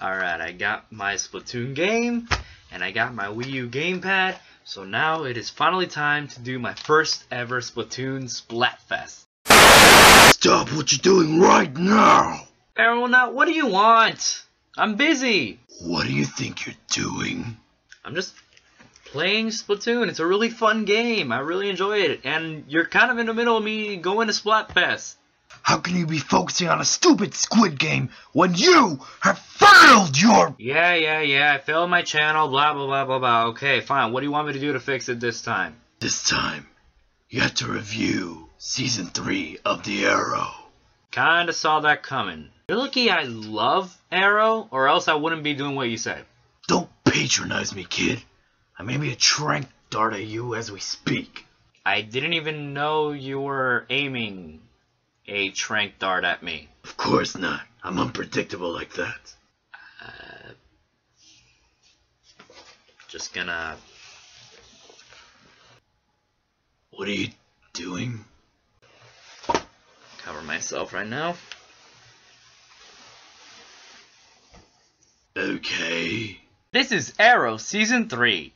Alright, I got my Splatoon game, and I got my Wii U gamepad, so now it is finally time to do my first ever Splatoon Splatfest. Stop what you're doing right now! Errol, now what do you want? I'm busy! What do you think you're doing? I'm just playing Splatoon. It's a really fun game. I really enjoy it, and you're kind of in the middle of me going to Splatfest. How can you be focusing on a stupid squid game when you have failed your... Yeah, I failed my channel, blah, blah, blah, blah, blah. Okay, fine. What do you want me to do to fix it this time? This time, you have to review Season 3 of The Arrow. Kinda saw that coming. You're lucky I love Arrow, or else I wouldn't be doing what you say. Don't patronize me, kid. I may be a trank dart at you as we speak. I didn't even know you were aiming a trank dart at me. Of course not. I'm unpredictable like that. Just gonna... What are you doing? Cover myself right now. Okay. This is Arrow Season 3.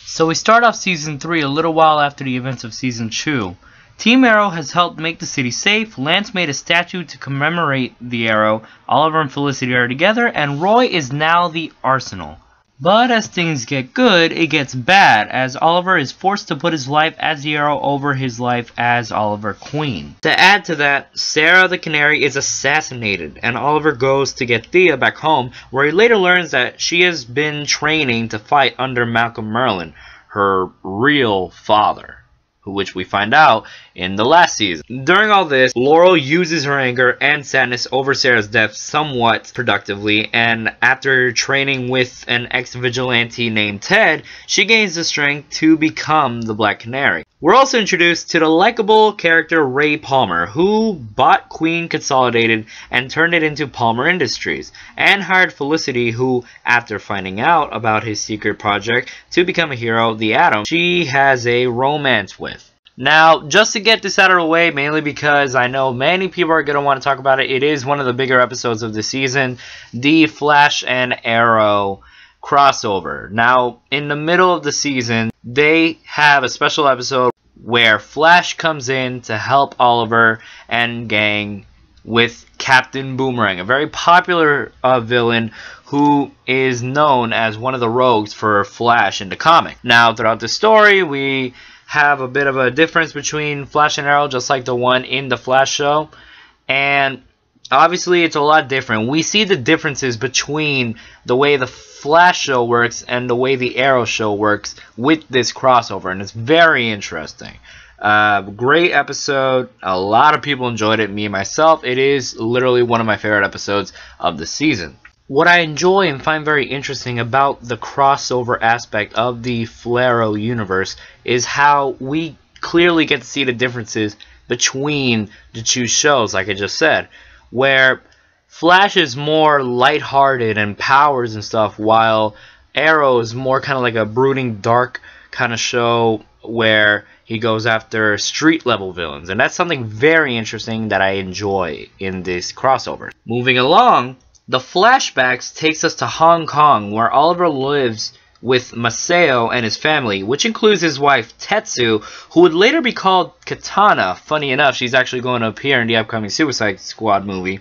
So we start off Season 3 a little while after the events of Season 2. Team Arrow has helped make the city safe, Lance made a statue to commemorate the Arrow, Oliver and Felicity are together, and Roy is now the Arsenal. But as things get good, it gets bad, as Oliver is forced to put his life as the Arrow over his life as Oliver Queen. To add to that, Sarah the Canary is assassinated, and Oliver goes to get Thea back home, where he later learns that she has been training to fight under Malcolm Merlyn, her real father, which we find out in the last season. During all this, Laurel uses her anger and sadness over Sarah's death somewhat productively, and after training with an ex-vigilante named Ted, she gains the strength to become the Black Canary. We're also introduced to the likable character Ray Palmer, who bought Queen Consolidated and turned it into Palmer Industries, and hired Felicity, who, after finding out about his secret project to become a hero, the Atom, she has a romance with. Now, just to get this out of the way, mainly because I know many people are going to want to talk about it, it is one of the bigger episodes of the season, the Flash and Arrow crossover. Now, in the middle of the season, they have a special episode where Flash comes in to help Oliver and gang with Captain Boomerang, a very popular villain who is known as one of the rogues for Flash in the comic. Now, throughout the story, we have a bit of a difference between Flash and Arrow, just like the one in the Flash show, and obviously it's a lot different. We see the differences between the way the Flash show works and the way the Arrow show works with this crossover, and it's very interesting. Great episode. A lot of people enjoyed it, me and myself. It is literally one of my favorite episodes of the season. What I enjoy and find very interesting about the crossover aspect of the Arrow universe is how we clearly get to see the differences between the two shows, like I just said, where Flash is more lighthearted and powers and stuff, while Arrow is more kind of like a brooding, dark kind of show where he goes after street level villains, and that's something very interesting that I enjoy in this crossover. Moving along, the flashbacks takes us to Hong Kong, where Oliver lives with Masao and his family, which includes his wife Tetsu, who would later be called Katana. Funny enough, she's actually going to appear in the upcoming Suicide Squad movie.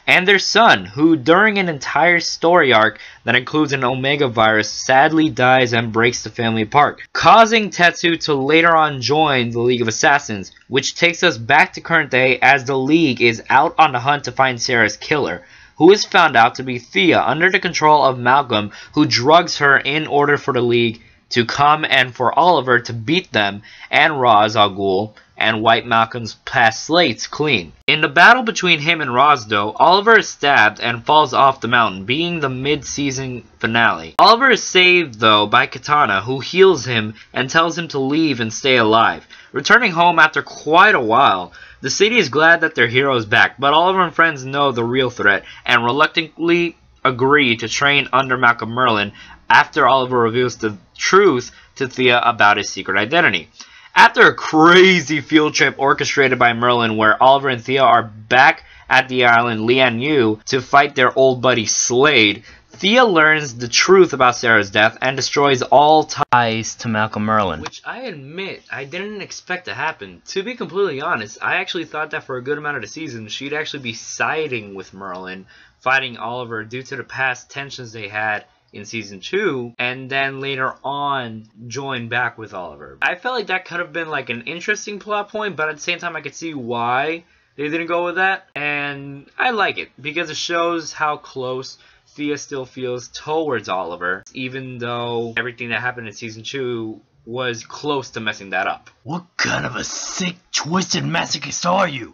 And their son, who during an entire story arc that includes an Omega virus sadly dies and breaks the family apart, causing Tetsu to later on join the League of Assassins, which takes us back to current day as the League is out on the hunt to find Sarah's killer, who is found out to be Thea, under the control of Malcolm, who drugs her in order for the League to come and for Oliver to beat them and Ra's al Ghul and wipe Malcolm's past slates clean. In the battle between him and Ra's, though, Oliver is stabbed and falls off the mountain, being the mid-season finale. Oliver is saved, though, by Katana, who heals him and tells him to leave and stay alive. Returning home after quite a while, The city is glad that their hero is back, but Oliver and friends know the real threat and reluctantly agree to train under Malcolm Merlin after Oliver reveals the truth to Thea about his secret identity. After a crazy field trip orchestrated by Merlin where Oliver and Thea are back at the island Lian Yu to fight their old buddy Slade, Thea learns the truth about Sarah's death and destroys all ties to Malcolm Merlin. Which I admit, I didn't expect to happen. To be completely honest, I actually thought that for a good amount of the season, she'd actually be siding with Merlin, fighting Oliver due to the past tensions they had in Season 2, and then later on join back with Oliver. I felt like that could have been like an interesting plot point, but at the same time I could see why they didn't go with that, and I like it, because it shows how close Thea still feels towards Oliver, even though everything that happened in Season 2 was close to messing that up. What kind of a sick, twisted masochist are you?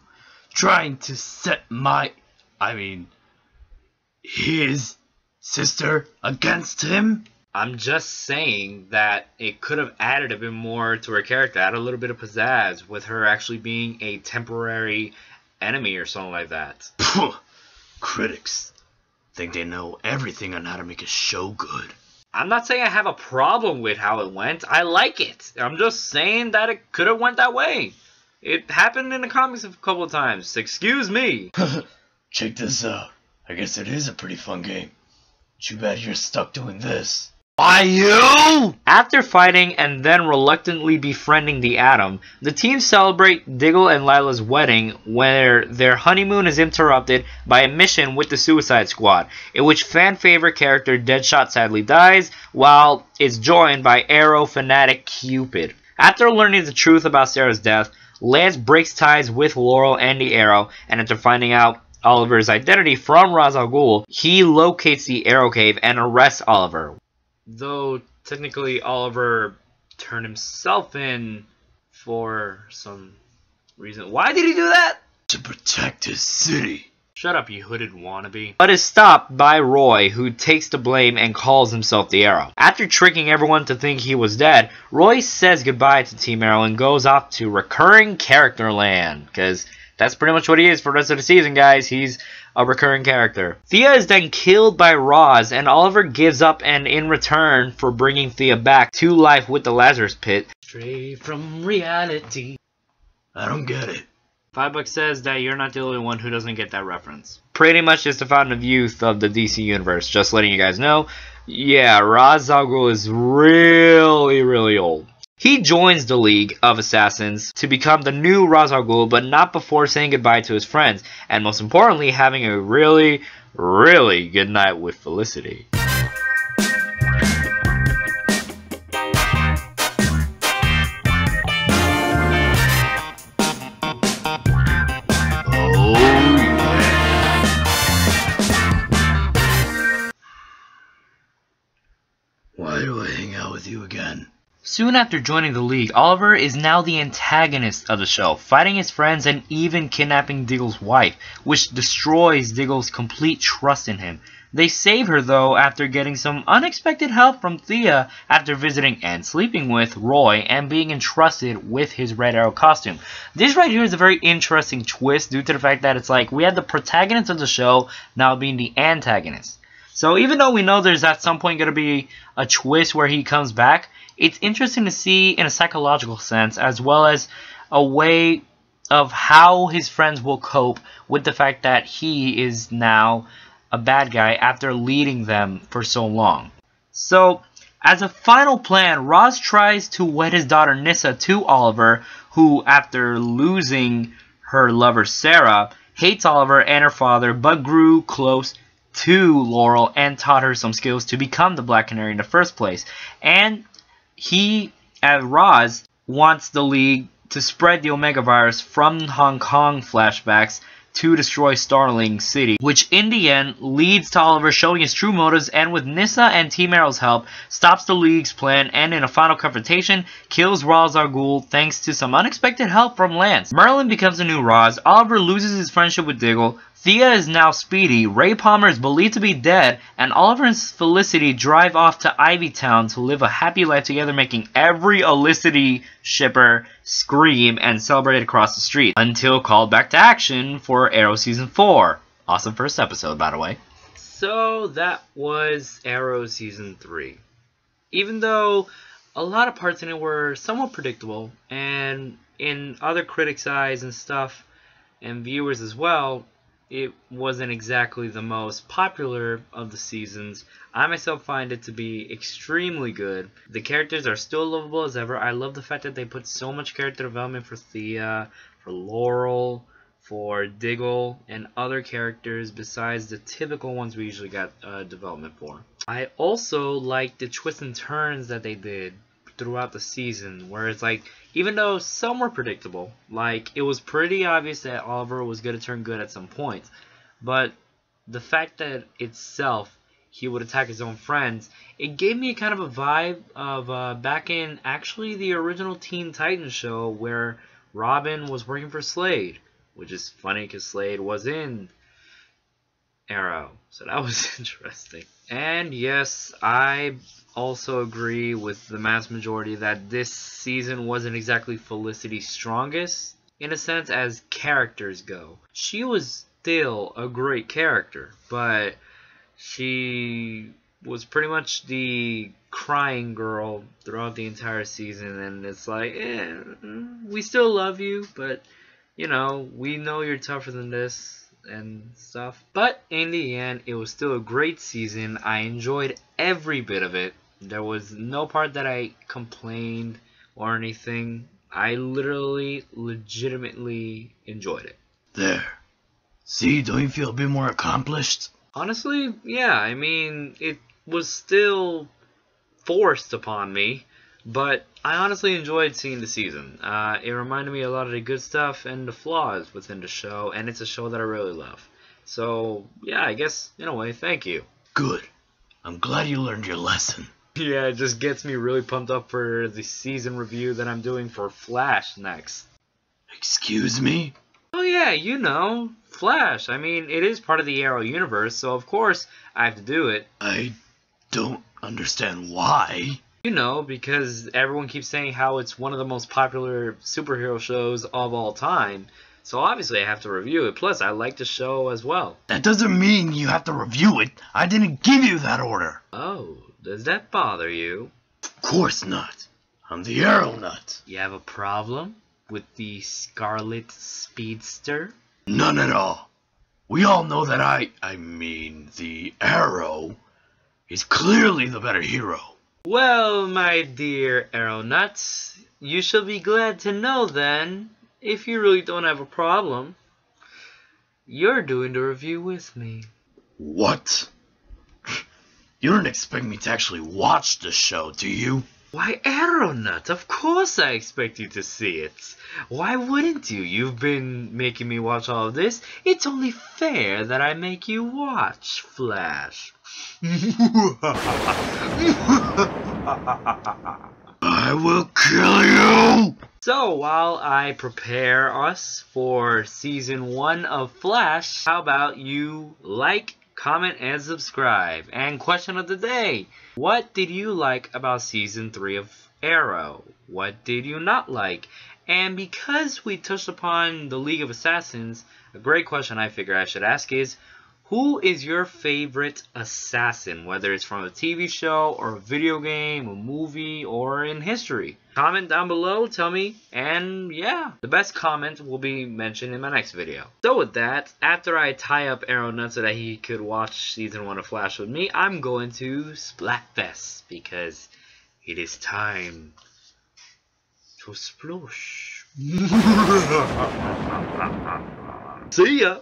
Trying to set his sister against him? I'm just saying that it could have added a bit more to her character, add a little bit of pizzazz with her actually being a temporary enemy or something like that. Phew. Critics think they know everything on how to make a show good. I'm not saying I have a problem with how it went. I like it. I'm just saying that it could have went that way. It happened in the comics a couple of times. Excuse me. Check this out. I guess it is a pretty fun game. Too bad you're stuck doing this. Why you? After fighting and then reluctantly befriending the Atom, the team celebrate Diggle and Lila's wedding, where their honeymoon is interrupted by a mission with the Suicide Squad, in which fan-favorite character Deadshot sadly dies, while it's joined by Arrow fanatic Cupid. After learning the truth about Sarah's death, Lance breaks ties with Laurel and the Arrow, and after finding out Oliver's identity from Ra's al Ghul, he locates the Arrow Cave and arrests Oliver. Though, technically, Oliver turned himself in for some reason. Why did he do that? To protect his city. Shut up, you hooded wannabe. But is stopped by Roy, who takes the blame and calls himself the Arrow. After tricking everyone to think he was dead, Roy says goodbye to Team Arrow and goes off to recurring character land, because that's pretty much what he is for the rest of the season, guys. He's a recurring character. Thea is then killed by Roz, and Oliver gives up, and in return for bringing Thea back to life with the Lazarus Pit. Straight from reality. I don't get it. $5 says that you're not the only one who doesn't get that reference. Pretty much just the fountain of youth of the DC universe. Just letting you guys know. Yeah, Ra's al Ghul is really old. He joins the League of Assassins to become the new Ra's al Ghul, but not before saying goodbye to his friends, and most importantly, having a really good night with Felicity. Why do I hang out with you again? Soon after joining the League, Oliver is now the antagonist of the show, fighting his friends and even kidnapping Diggle's wife, which destroys Diggle's complete trust in him. They save her though after getting some unexpected help from Thea after visiting and sleeping with Roy and being entrusted with his Red Arrow costume. This right here is a very interesting twist due to the fact that it's like we had the protagonist of the show now being the antagonist. So even though we know there's at some point going to be a twist where he comes back, it's interesting to see in a psychological sense, as well as a way of how his friends will cope with the fact that he is now a bad guy after leading them for so long. So, as a final plan, Roz tries to wed his daughter Nyssa to Oliver, who, after losing her lover Sarah, hates Oliver and her father, but grew close to Laurel and taught her some skills to become the Black Canary in the first place. And he, as Roz, wants the League to spread the Omega virus from Hong Kong flashbacks to destroy Starling City, which in the end leads to Oliver showing his true motives, and with Nyssa and Team Arrow's help, stops the League's plan and in a final confrontation, kills Ra's al Ghul thanks to some unexpected help from Lance. Merlin becomes the new Roz, Oliver loses his friendship with Diggle, Thea is now Speedy, Ray Palmer is believed to be dead, and Oliver and Felicity drive off to Ivy Town to live a happy life together, making every Felicity shipper scream and celebrate across the street. Until called back to action for Arrow Season 4. Awesome first episode, by the way. So that was Arrow Season 3. Even though a lot of parts in it were somewhat predictable, and in other critics' eyes and stuff, and viewers as well, it wasn't exactly the most popular of the seasons. I myself find it to be extremely good. The characters are still lovable as ever. I love the fact that they put so much character development for Thea, for Laurel, for Diggle, and other characters besides the typical ones we usually got development for. I also like the twists and turns that they did throughout the season, where it's like, even though some were predictable, like it was pretty obvious that Oliver was going to turn good at some point, but the fact that itself he would attack his own friends, it gave me kind of a vibe of back in actually the original Teen Titans show where Robin was working for Slade, which is funny because Slade was in Arrow, so that was interesting. And yes, I also agree with the mass majority that this season wasn't exactly Felicity's strongest, in a sense, as characters go. She was still a great character, but she was pretty much the crying girl throughout the entire season, and it's like, we still love you, but, you know, we know you're tougher than this and stuff. But in the end, it was still a great season. I enjoyed every bit of it. There was no part that I complained or anything. I literally, legitimately enjoyed it. There. See, don't you feel a bit more accomplished? Honestly, yeah. I mean, it was still forced upon me, but I honestly enjoyed seeing the season. It reminded me a lot of the good stuff and the flaws within the show, and it's a show that I really love. So, yeah, I guess, in a way, thank you. Good. I'm glad you learned your lesson. Yeah, it just gets me really pumped up for the season review that I'm doing for Flash next. Excuse me? Oh yeah, you know, Flash. I mean, it is part of the Arrow universe, so of course I have to do it. I don't understand why. You know, because everyone keeps saying how it's one of the most popular superhero shows of all time. So obviously I have to review it. Plus, I like the show as well. That doesn't mean you have to review it. I didn't give you that order. Oh, does that bother you? Of course not. I'm the Arrow Nut. You have a problem with the Scarlet Speedster? None at all. We all know that I mean, the Arrow is clearly the better hero. Well, my dear Arrow Nuts, you shall be glad to know then, if you really don't have a problem, you're doing the review with me. What? You don't expect me to actually watch the show, do you? Why, Arrow Nut, of course I expect you to see it. Why wouldn't you? You've been making me watch all of this. It's only fair that I make you watch Flash. I will kill you! So, while I prepare us for Season 1 of Flash, how about you like, comment, and subscribe? And question of the day, what did you like about Season 3 of Arrow? What did you not like? And because we touched upon the League of Assassins, a great question I figure I should ask is, who is your favorite assassin, whether it's from a TV show or a video game, a movie, or in history? Comment down below, tell me, and yeah, the best comment will be mentioned in my next video. So with that, after I tie up Arrow Nut so that he could watch Season 1 of Flash with me, I'm going to Splatfest, because it is time to sploosh. See ya!